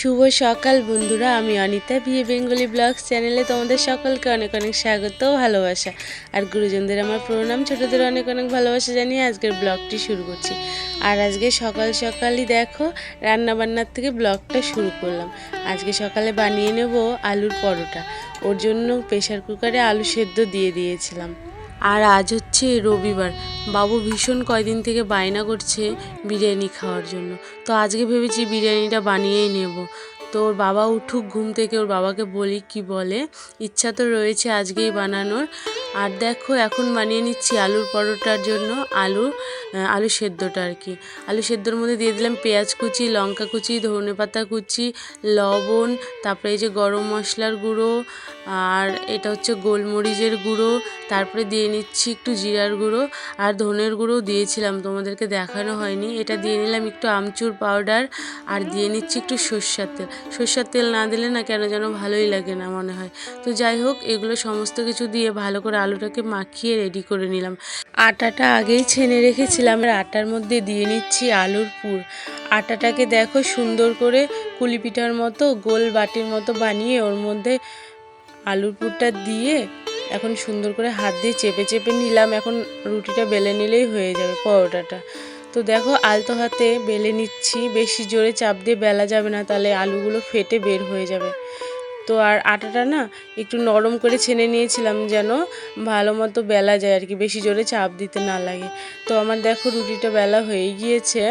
শুভ সকাল বন্ধুরা, আমি অনিতা বিয়ে বেঙ্গলি ব্লগস চ্যানেলে তোমাদের সকলকে অনেক অনেক স্বাগত ও ভালোবাসা। আর গুরুজনদের আমার প্রণাম, ছোটদের অনেক অনেক ভালোবাসা জানিয়ে আজকের ব্লগটি শুরু করছি। আর আজকে সকাল সকালই দেখো রান্নাবান্নার থেকে ব্লগটা শুরু করলাম। আজকে সকালে বানিয়ে নেব আলুর পরোটা। ওর জন্য প্রেশার কুকারে আলু সেদ্ধ দিয়ে দিয়েছিলাম। আর আজ হচ্ছে রবিবার, বাবু ভীষণ কয়দিন থেকে বায়না করছে বিরিয়ানি খাওয়ার জন্য। তো আজকে ভেবেছি বিরিয়ানিটা বানিয়েই নেব। তো ওর বাবা উঠুক ঘুম থেকে, ওর বাবাকে বলি কি বলে। ইচ্ছা তো রয়েছে আজকেই বানানোর। আর দেখো এখন বানিয়ে নিচ্ছি আলুর পরোটার জন্য আলু সেদ্ধটা আর কি। আলু সেদ্ধর মধ্যে দিয়ে দিলাম পেঁয়াজ কুচি, লঙ্কা কুচি, ধনেপাতা কুচি, লবণ, তারপরে এই যে গরম মশলার গুঁড়ো, আর এটা হচ্ছে গোলমরিচের গুঁড়ো, তারপরে দিয়ে নিচ্ছি একটু জিরার গুঁড়ো আর ধনের গুঁড়ো দিয়েছিলাম, তোমাদেরকে দেখানো হয়নি। এটা দিয়ে নিলাম একটু আমচুর পাউডার আর দিয়ে নিচ্ছি একটু সর্ষের তেল না দিলে না কেন যেন ভালোই লাগে না মনে হয়। তো যাই হোক, এগুলো সমস্ত কিছু দিয়ে ভালো করে আলুটাকে মাখিয়ে রেডি করে নিলাম। আটাটা আগেই ছেনে রেখেছিলাম আর আটার মধ্যে দিয়ে নিচ্ছি আলুর পুর। আটাটাকে দেখো সুন্দর করে কুলি পিঠার মতো গোল বাটির মতো বানিয়ে ওর মধ্যে আলুর পুরটা দিয়ে এখন সুন্দর করে হাত দিয়ে চেপে চেপে নিলাম। এখন রুটিটা বেলে নিলেই হয়ে যাবে পরোটাটা। তো দেখো আলতো হাতে বেলে নিচ্ছি, বেশি জোরে চাপ দিয়ে বেলা যাবে না, তাহলে আলুগুলো ফেটে বের হয়ে যাবে। তো আর আটাটা না একটু নরম করে ছেনে নিয়েছিলাম যেন ভালো মতো বেলা যায় আর কি, বেশি জোরে চাপ দিতে না লাগে। তো আমার দেখো রুটিটা বেলা হয়ে গিয়েছে।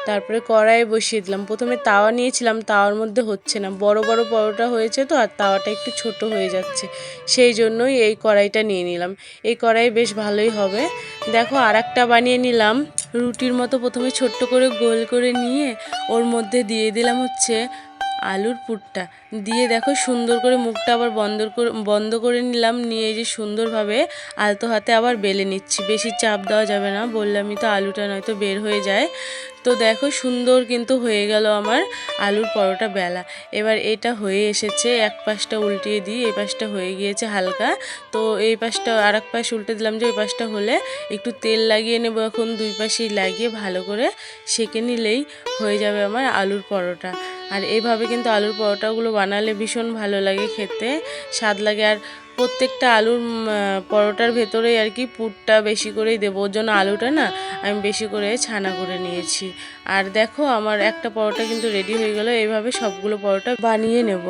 তারপরে কড়াইয়ে বসিয়ে দিলাম। প্রথমে তাওয়া নিয়েছিলাম, তাওয়ার মধ্যে হচ্ছে না, বড় বড় পরোটা হয়েছে তো, আর তাওয়াটা একটু ছোট হয়ে যাচ্ছে, সেই জন্যই এই কড়াইটা নিয়ে নিলাম। এই কড়াই বেশ ভালোই হবে। দেখো আর একটা বানিয়ে নিলাম রুটির মতো। প্রথমে ছোট্ট করে গোল করে নিয়ে ওর মধ্যে দিয়ে দিলাম হচ্ছে আলুর পুরটা দিয়ে দেখো সুন্দর করে মুখটা আবার বন্ধ করে নিলাম। নিয়ে এই যে সুন্দরভাবে আলতো হাতে আবার বেলে নিচ্ছি, বেশি চাপ দেওয়া যাবে না, বললামই তো আলুটা নয়তো বের হয়ে যায়। তো দেখো সুন্দর কিন্তু হয়ে গেল আমার আলুর পরোটা বেলা। এবার এটা হয়ে এসেছে, এক পাশটা উল্টিয়ে দিই, এই পাশটা হয়ে গিয়েছে হালকা। তো এই পাশটা আর এক পাশ উল্টে দিলাম যে ওই পাশটা হলে একটু তেল লাগিয়ে নেব। এখন দুই পাশেই লাগিয়ে ভালো করে সেঁকে নিলেই হয়ে যাবে আমার আলুর পরোটা। আর এইভাবে কিন্তু আলুর পরোটাগুলো বানালে ভীষণ ভালো লাগে, খেতে স্বাদ লাগে। আর প্রত্যেকটা আলুর পরোটার ভেতরেই আর কি পুরটা বেশি করেই দেবো, ওর জন্য আলুটা না আমি বেশি করে ছানা করে নিয়েছি। আর দেখো আমার একটা পরোটা কিন্তু রেডি হয়ে গেল। এইভাবে সবগুলো পরোটা বানিয়ে নেব।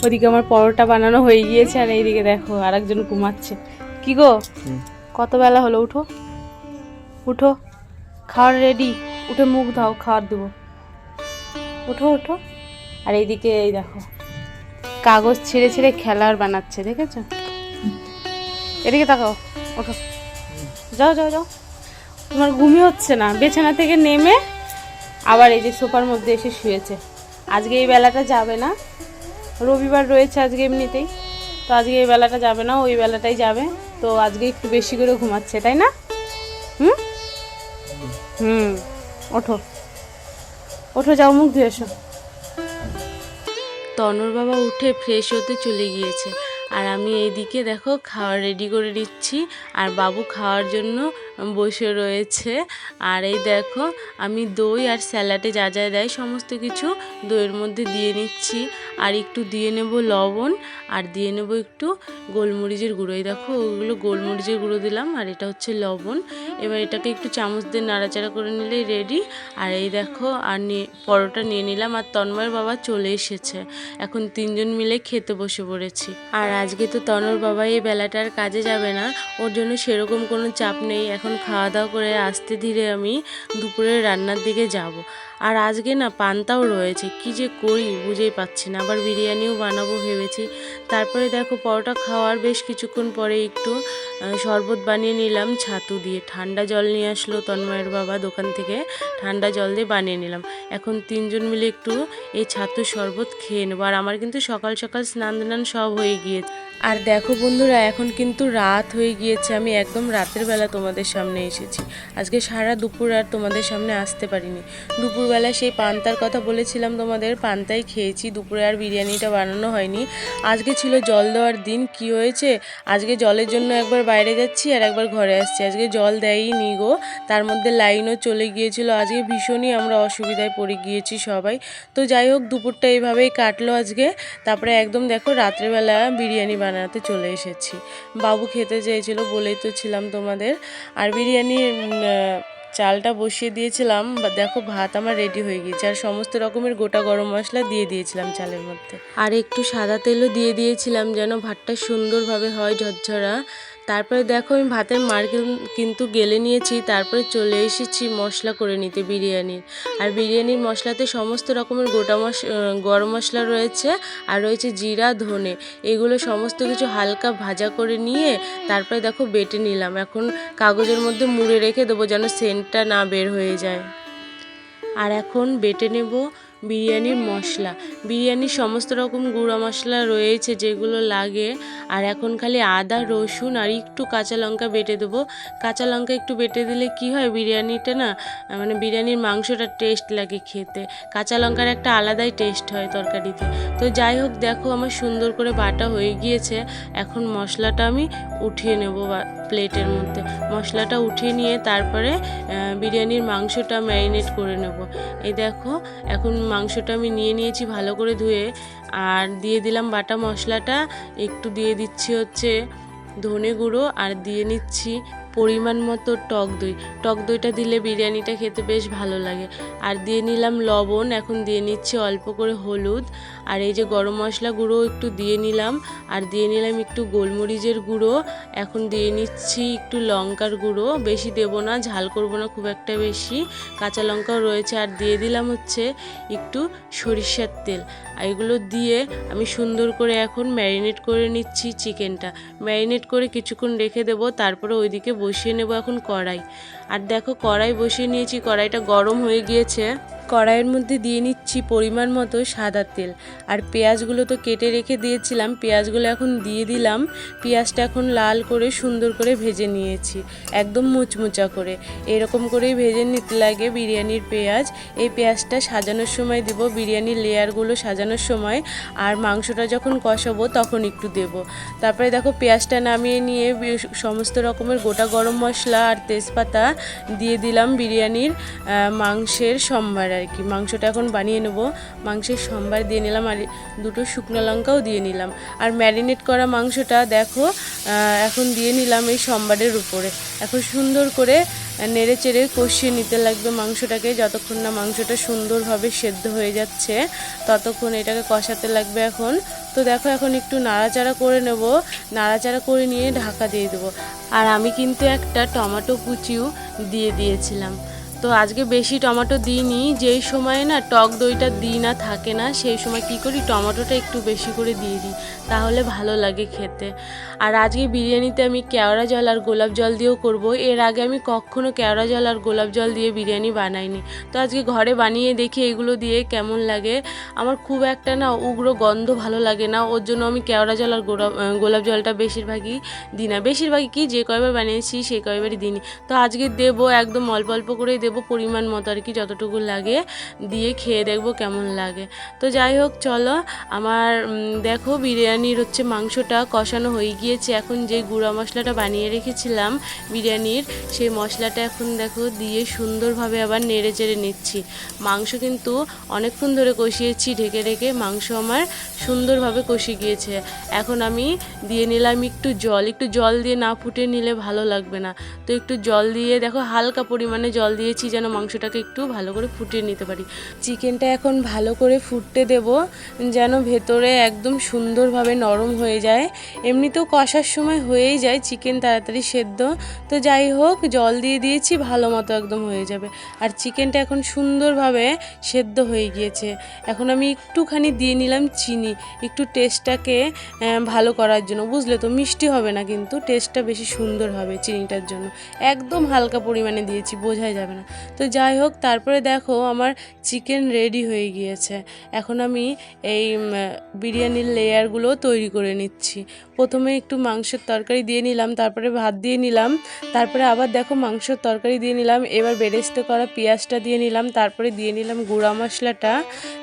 ওদিকে আমার পরোটা বানানো হয়ে গিয়েছে আর এইদিকে দেখো আরেকজন ঘুমাচ্ছে। কি গো, কত বেলা হলো? উঠো উঠো, খাওয়ার রেডি, উঠে মুখ দাও, খাওয়ার দেবো, ওঠো ওঠো। আর এইদিকে এই দেখো কাগজ ছিঁড়ে ছিঁড়ে খেলার বানাচ্ছে, দেখেছো? এদিকে তাকাও, ওঠো, যাও যাও যাও। তোমার ঘুমই হচ্ছে না, বিছানা থেকে নেমে আবার এই যে সোফার মধ্যে এসে শুয়েছে। আজকে এই বেলাটা যাবে না, রবিবার রয়েছে আজকে এমনিতেই, তো আজকে এই বেলাটা যাবে না, ওই বেলাটাই যাবে। তো আজকে একটু বেশি করে ঘুমাচ্ছে, তাই না? হুম হুম, ওঠো ওঠো, যাও মুখ ধুয়ে এসো। তনুর বাবা উঠে ফ্রেশ হতে চলে গিয়েছে আর আমি এইদিকে দেখো খাওয়ার রেডি করে দিচ্ছি। আর বাবু খাওয়ার জন্য বসে রয়েছে। আর এই দেখো আমি দই আর স্যালাডে যা যা দেয় সমস্ত কিছু দইয়ের মধ্যে দিয়ে নিচ্ছি। আর একটু দিয়ে নেব লবণ আর দিয়ে নেব একটু গোলমরিচের গুঁড়ো। এই দেখো ওগুলো গোলমরিচের গুঁড়ো দিলাম আর এটা হচ্ছে লবণ। এবার এটাকে একটু চামচ দিয়ে নাড়াচাড়া করে নিলেই রেডি। আর এই দেখো আর পরোটা নিয়ে নিলাম। আর তন্ময়ের বাবা চলে এসেছে, এখন তিনজন মিলে খেতে বসে পড়েছি। আর আজকে তো তনুর বাবা এই বেলাটার কাজে যাবে না, ওর জন্য সেরকম কোনো চাপ নেই। এখন খাওয়া দাওয়া করে আস্তে ধীরে আমি দুপুরের রান্নার দিকে যাব। আর আজকে না পান্তাও রয়েছে, কি যে করি বুঝেই পাচ্ছি না। আবার বিরিয়ানিও বানাবো ভেবেছি। তারপরে দেখো পরোটা খাওয়ার বেশ কিছুক্ষণ পরে একটু শরবত বানিয়ে নিলাম ছাতু দিয়ে। ঠান্ডা জল নিয়ে আসলো তন্ময়ের বাবা দোকান থেকে, ঠান্ডা জল দিয়ে বানিয়ে নিলাম। এখন তিনজন মিলে একটু এই ছাতুর শরবত খেয়ে নেবো। আর আমার কিন্তু সকাল সকাল স্নান দান সব হয়ে গিয়েছে। আর দেখো বন্ধুরা এখন কিন্তু রাত হয়ে গিয়েছে, আমি একদম রাতের বেলা তোমাদের সামনে এসেছি। আজকে সারা দুপুর আর তোমাদের সামনে আসতে পারিনি। দুপুর দুপুরবেলা সেই পান্তার কথা বলেছিলাম তোমাদের, পান্তাই খেয়েছি। দুপুরে আর বিরিয়ানিটা বানানো হয়নি। আজকে ছিল জল দেওয়ার দিন। কি হয়েছে, আজকে জলের জন্য একবার বাইরে যাচ্ছি আর একবার ঘরে আসছি। আজকে জল দেয়নি গো, তার মধ্যে লাইনও চলে গিয়েছিল। আজকে ভীষণই আমরা অসুবিধায় পড়ে গিয়েছি সবাই। তো যাই হোক, দুপুরটা এইভাবেই কাটলো আজকে। তারপরে একদম দেখো রাত্রেবেলা বিরিয়ানি বানাতে চলে এসেছি। বাবু খেতে চেয়েছিল বলেই তো ছিলাম তোমাদের। আর বিরিয়ানির চালটা বসিয়ে দিয়েছিলাম, দেখো ভাত আমার রেডি হয়ে গিয়েছে। আর সমস্ত রকমের গোটা গরম মশলা দিয়ে দিয়েছিলাম চালের মধ্যে, আর একটু সাদা তেলও দিয়ে দিয়েছিলাম যেন ভাতটা সুন্দরভাবে হয়, ঝরঝরা। তারপরে দেখো আমি ভাতের মার কিন্তু গেলে নিয়েছি। তারপরে চলে এসেছি মশলা করে নিতে বিরিয়ানির। আর বিরিয়ানির মশলাতে সমস্ত রকমের গোটা গরম মশলা রয়েছে, আর রয়েছে জিরা, ধনে। এগুলো সমস্ত কিছু হালকা ভাজা করে নিয়ে তারপরে দেখো বেটে নিলাম। এখন কাগজের মধ্যে মুড়ে রেখে দেবো যেন সেন্টটা না বের হয়ে যায়। আর এখন বেটে নেব বিরিয়ানির মশলা। বিরিয়ানির সমস্ত রকম গুঁড়ো মশলা রয়েছে যেগুলো লাগে। আর এখন খালি আদা, রসুন আর একটু কাঁচা লঙ্কা বেটে দেবো। কাঁচা লঙ্কা একটু বেটে দিলে কি হয়, বিরিয়ানিটা না মানে বিরিয়ানির মাংসটা টেস্ট লাগে খেতে। কাঁচা লঙ্কার একটা আলাদাই টেস্ট হয় তরকারিতে। তো যাই হোক, দেখো আমার সুন্দর করে বাটা হয়ে গিয়েছে। এখন মশলাটা আমি উঠিয়ে নেব প্লেটের মধ্যে। মশলাটা উঠিয়ে নিয়ে তারপরে বিরিয়ানির মাংসটা ম্যারিনেট করে নেব। এই দেখো এখন মাংসটা আমি নিয়ে নিয়েছি ভালো করে ধুয়ে, আর দিয়ে দিলাম বাটা মশলাটা। একটু দিয়ে দিচ্ছি হচ্ছে ধনে গুঁড়ো, আর দিয়ে নিচ্ছি পরিমাণ মতো টক দই। টক দইটা দিলে বিরিয়ানিটা খেতে বেশ ভালো লাগে। আর দিয়ে নিলাম লবণ। এখন দিয়ে নিচ্ছি অল্প করে হলুদ। আর এই যে গরম মশলা গুঁড়ো একটু দিয়ে নিলাম, আর দিয়ে নিলাম একটু গোলমরিচের গুঁড়ো। এখন দিয়ে নিচ্ছি একটু লঙ্কার গুঁড়ো, বেশি দেবো না, ঝাল করবো না খুব একটা বেশি। কাঁচা লঙ্কাও রয়েছে। আর দিয়ে দিলাম হচ্ছে একটু সরিষার তেল। আর এগুলো দিয়ে আমি সুন্দর করে এখন ম্যারিনেট করে নিচ্ছি চিকেনটা। ম্যারিনেট করে কিছুক্ষণ রেখে দেবো। তারপরে ওইদিকে বসিয়ে নেব এখন কড়াই। আর দেখো কড়াই বসিয়ে নিয়েছি, কড়াইটা গরম হয়ে গিয়েছে। কড়াইয়ের মধ্যে দিয়ে নিচ্ছি পরিমাণ মতো সাদা তেল। আর পেঁয়াজগুলো তো কেটে রেখে দিয়েছিলাম, পেঁয়াজগুলো এখন দিয়ে দিলাম। পেঁয়াজটা এখন লাল করে সুন্দর করে ভেজে নিয়েছি, একদম মুচমুচা করে। এরকম করেই ভেজে নিতে লাগে বিরিয়ানির পেঁয়াজ। এই পেঁয়াজটা সাজানোর সময় দেব, বিরিয়ানির লেয়ারগুলো সাজানোর সময়। আর মাংসটা যখন কষাবো তখন একটু দেব। তারপরে দেখো পেঁয়াজটা নামিয়ে নিয়ে সমস্ত রকমের গোটা গরম মশলা আর তেজপাতা দিয়ে দিলাম বিরিয়ানির মাংসের সম্বার আর কি। মাংসটা এখন বানিয়ে নেব। মাংসের সম্বার দিয়ে নিলাম, আর দুটো শুকনো লঙ্কাও দিয়ে নিলাম। আর ম্যারিনেট করা মাংসটা দেখো এখন দিয়ে নিলাম এই সম্বারের উপরে। এখন সুন্দর করে নেড়ে চেড়ে কষিয়ে নিতে লাগবে মাংসটাকে। যতক্ষণ না মাংসটা সুন্দরভাবে সেদ্ধ হয়ে যাচ্ছে ততক্ষণ এটাকে কষাতে লাগবে এখন। তো দেখো এখন একটু নাড়াচাড়া করে নেব। নাড়াচাড়া করে নিয়ে ঢাকা দিয়ে দেবো। আর আমি কিন্তু একটা টমেটো কুচিও দিয়ে দিয়েছিলাম। তো আজকে বেশি টমেটো দিইনি, যেই সময় না টক দইটা দিই না, থাকে না, সেই সময় কি করি টমেটোটা একটু বেশি করে দিয়ে দিই, তাহলে ভালো লাগে খেতে। আর আজকে বিরিয়ানিতে আমি কেওড়া জল আর গোলাপ জল দিয়েও করব। এর আগে আমি কখনো কেওড়া জল আর গোলাপ জল দিয়ে বিরিয়ানি বানাইনি। তো আজকে ঘরে বানিয়ে দেখি এগুলো দিয়ে কেমন লাগে। আমার খুব একটা না উগ্র গন্ধ ভালো লাগে না, ওর জন্য আমি কেওড়া জল আর গোলাপ জলটা বেশিরভাগই দিই না। বেশিরভাগই কি যে কয়বার বানিয়েছি সেই কয়বারই দিইনি। তো আজকে দেবো, একদম অল্প অল্প করেই দেবো, পরিমাণ মতো আর কি, যতটুকু লাগে দিয়ে খেয়ে দেখবো কেমন লাগে। তো যাই হোক চলো, আমার দেখো বিরিয়ানির হচ্ছে মাংসটা কষানো হয়ে গিয়েছে। এখন যে গুঁড়া মশলাটা বানিয়ে রেখেছিলাম বিরিয়ানির, সেই মশলাটা এখন দেখো দিয়ে সুন্দরভাবে আবার নেড়ে চেড়ে নিচ্ছি। মাংস কিন্তু অনেকক্ষণ ধরে কষিয়েছি ঢেকে রেখে, মাংস আমার সুন্দরভাবে কষে গিয়েছে। এখন আমি দিয়ে নিলাম একটু জল। একটু জল দিয়ে না ফুটে নিলে ভালো লাগবে না। তো একটু জল দিয়ে দেখো হালকা পরিমাণে জল দিয়েছি যেন মাংসটাকে একটু ভালো করে ফুটিয়ে নিতে পারি। চিকেনটা এখন ভালো করে ফুটতে দেব যেন ভেতরে একদম সুন্দরভাবে নরম হয়ে যায়। এমনিতেও কষার সময় হয়েই যায় চিকেন তাড়াতাড়ি সেদ্ধ। তো যাই হোক জল দিয়ে দিয়েছি, ভালো মতো একদম হয়ে যাবে। আর চিকেনটা এখন সুন্দরভাবে সেদ্ধ হয়ে গিয়েছে। এখন আমি একটুখানি দিয়ে নিলাম চিনি, একটু টেস্টটাকে ভালো করার জন্য, বুঝলে তো, মিষ্টি হবে না কিন্তু টেস্টটা বেশি সুন্দর হবে চিনিটার জন্য। একদম হালকা পরিমাণে দিয়েছি, বোঝাই যাবে না। তো যাই হোক, তারপরে দেখো আমার চিকেন রেডি হয়ে গিয়েছে। এখন আমি এই বিরিয়ানির লেয়ারগুলো তৈরি করে নিচ্ছি। প্রথমে একটু মাংসের তরকারি দিয়ে নিলাম, তারপরে ভাত দিয়ে নিলাম, তারপরে আবার দেখো মাংসের তরকারি দিয়ে নিলাম, এবার বেরেস্তা করা পেঁয়াজটা দিয়ে নিলাম, তারপরে দিয়ে নিলাম গুঁড়া মশলাটা,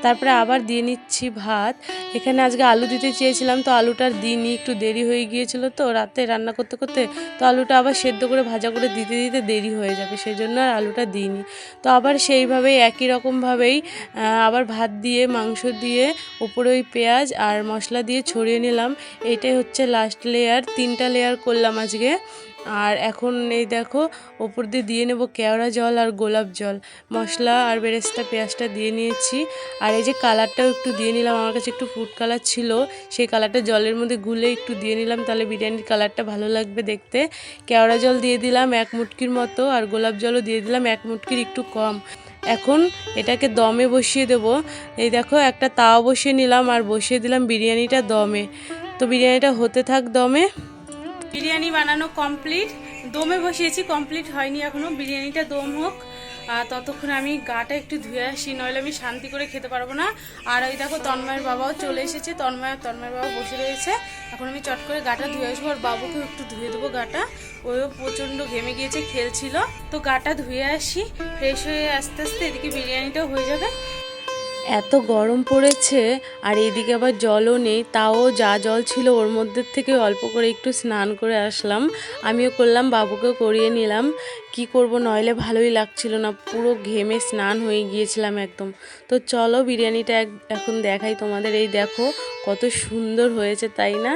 তারপরে আবার দিয়ে নিচ্ছি ভাত। এখানে আজকে আলু দিতে চেয়েছিলাম, তো আলুটা দিইনি, একটু দেরি হয়ে গিয়েছিল তো রাতে রান্না করতে করতে, তো আলুটা আবার সেদ্ধ করে ভাজা করে দিতে দিতে দেরি হয়ে যাবে, সেই জন্য আর আলুটা দিইনি। তো আবার সেইভাবেই একই রকমভাবেই আবার ভাত দিয়ে মাংস দিয়ে উপরে ওই পেঁয়াজ আর মশলা দিয়ে ছড়িয়ে নিলাম। এইটাই হচ্ছে লাস্ট লেয়ার, 3টা লেয়ার করলাম আজকে। আর এখন এই দেখো ওপর দিয়ে দিয়ে নেব কেওড়া জল আর গোলাপ জল, মশলা আর বেরেস্তা পেঁয়াজটা দিয়ে নিয়েছি। আর এই যে কালারটাও একটু দিয়ে নিলাম, আমার কাছে একটু ফুড কালার ছিল, সেই কালারটা জলের মধ্যে গুলে একটু দিয়ে নিলাম, তাহলে বিরিয়ানির কালারটা ভালো লাগবে দেখতে। কেওড়া জল দিয়ে দিলাম 1 মুটকির মতো, আর গোলাপ জলও দিয়ে দিলাম 1 মুটকির একটু কম। এখন এটাকে দমে বসিয়ে দেব। এই দেখো একটা তাওয়া বসিয়ে নিলাম আর বসিয়ে দিলাম বিরিয়ানিটা দমে। তো বিরিয়ানিটা হতে থাক দমে। বিরিয়ানি বানানো কমপ্লিট, দমে বসিয়েছি, কমপ্লিট হয়নি এখনও, বিরিয়ানিটা দম হোক। ততক্ষণ আমি গাটা একটু ধুয়ে আসি, নইলে আমি শান্তি করে খেতে পারবো না। আর ওই দেখো তন্ময়ের বাবাও চলে এসেছে, তন্ময়ের বাবা বসে রয়েছে। এখন আমি চট করে গাটা ধুয়ে আসবো, আর বাবুকেও একটু ধুয়ে দেবো গাটা, ওইও প্রচণ্ড ঘেমে গিয়েছে, খেলছিল। তো গাটা ধুয়ে আসি, ফ্রেশ হয়ে আস্তে আস্তে এদিকে বিরিয়ানিটাও হয়ে যাবে। এত গরম পড়েছে, আর এদিকে আবার জলও নেই, তাও যা জল ছিল ওর মধ্যে থেকে অল্প করে একটু স্নান করে আসলাম, আমিও করলাম, বাবুকেও করিয়ে নিলাম। কি করব, নইলে ভালোই লাগছিল না, পুরো ঘেমে স্নান হয়ে গিয়েছিলাম একদম। তো চলো বিরিয়ানিটা এখন দেখাই তোমাদের। এই দেখো কত সুন্দর হয়েছে, তাই না?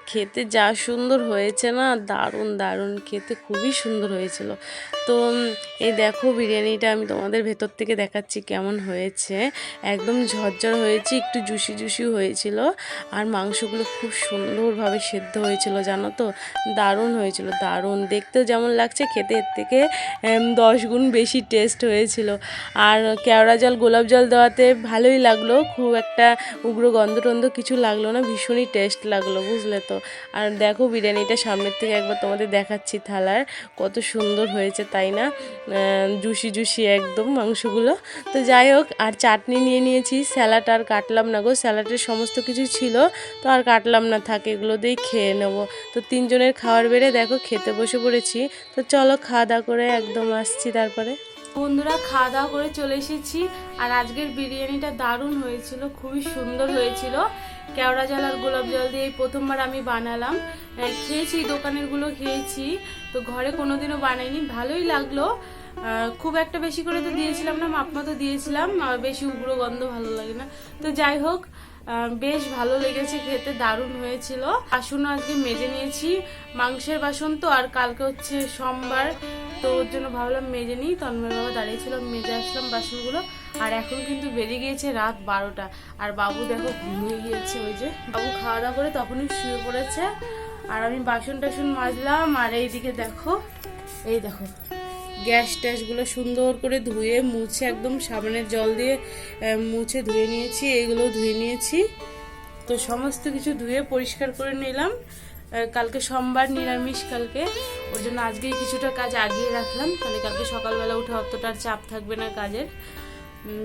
খেতে যা সুন্দর হয়েছে না, দারুণ দারুণ খেতে, খুবই সুন্দর হয়েছিল। তো এই দেখো বিরিয়ানিটা আমি তোমাদের ভেতর থেকে দেখাচ্ছি কেমন হয়েছে। একদম ঝরঝর হয়েছে, একটু জুসি জুসি হয়েছিল, আর মাংসগুলো খুব সুন্দরভাবে সেদ্ধ হয়েছিল, জানো তো, দারুণ হয়েছিল, দারুণ দেখতেও যেমন লাগছে, খেতে এর থেকে 10 গুণ বেশি টেস্ট হয়েছিল। আর কেওড়া জল গোলাপ জল দেওয়াতে ভালোই লাগলো, খুব একটা উগ্র গন্ধ টন্ধ কিছু লাগলো না, ভীষণই টেস্ট লাগলো, বুঝলে তো। আর দেখো বিরিয়ানিটা সামনের থেকে একবার তোমাদের দেখাচ্ছি, থালার কত সুন্দর হয়েছে, তাই না? জুসি জুসি একদম মাংসগুলো। তো যাই হোক, আর চাটনি নিয়ে নিয়েছি, স্যালাড আর কাটলাম না গো, স্যালাডের সমস্ত কিছু ছিল, তো আর কাটলাম না, থাকে এগুলো দিয়েই খেয়ে নেবো। তো 3 জনের খাওয়ার বেড়ে দেখো খেতে বসে পড়েছি। তো চলো খাওয়া দাওয়া করে একদম আসছি। তারপরে বন্ধুরা খাওয়া দাওয়া করে চলে এসেছি, আর আজকের বিরিয়ানিটা দারুণ হয়েছিল, খুবই সুন্দর হয়েছিল। কেওড়া জল আর গোলাপ জল দিয়ে এই প্রথমবার আমি বানালাম, খেয়েছি, দোকানেরগুলো খেয়েছি, তো ঘরে কোনোদিনও বানাইনি, ভালোই লাগলো। খুব একটা বেশি করে তো দিয়েছিলাম না, মাপ মতো দিয়েছিলাম, বেশি উগ্র গন্ধ ভালো লাগে না। তো যাই হোক, বেশ ভালো লেগেছে খেতে, দারুণ হয়েছিল। বাসনও আজকে মেজে নিয়েছি, মাংসের বাসন তো, আর কালকে হচ্ছে সোমবার, তো ওর জন্য ভাবলাম মেজে নিই। তন্ময়ের বাবা দাঁড়িয়েছিল, মেজে আসলাম বাসনগুলো। আর এখন কিন্তু বেজে গিয়েছে রাত 12টা, আর বাবু দেখো ঘুমিয়ে গিয়েছে, ওই যে বাবু খাওয়া দাওয়া করে তখনই শুয়ে পড়েছে। আর আমি বাসন টাসন মাজলাম, আর এইদিকে দেখো, এই দেখো গ্যাস ট্যাসগুলো সুন্দর করে ধুয়ে মুছে, একদম সাবানের জল দিয়ে মুছে ধুয়ে নিয়েছি, এইগুলো ধুয়ে নিয়েছি। তো সমস্ত কিছু ধুয়ে পরিষ্কার করে নিলাম। কালকে সোমবার নিরামিষ, কালকে ওই জন্য আজকেই কিছুটা কাজ আগিয়ে রাখলাম, তাহলে কালকে সকালবেলা উঠে অতটা চাপ থাকবে না কাজের,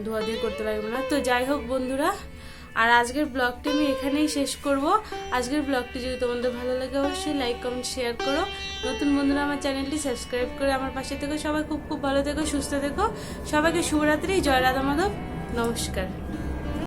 ধোয়াধুয়ি করতে লাগবে না। তো যাই হোক বন্ধুরা, আর আজকের ব্লগটি আমি এখানেই শেষ করব। আজকের ব্লগটি যদি তোমাদের ভালো লাগে অবশ্যই লাইক কমেন্ট শেয়ার করো। নতুন বন্ধুরা আমার চ্যানেলটি সাবস্ক্রাইব করে আমার পাশে থেকো। সবাই খুব খুব ভালো থেকো, সুস্থ থেকো। সবাইকে শুভরাত্রি, জয় রাধা মাধব, নমস্কার।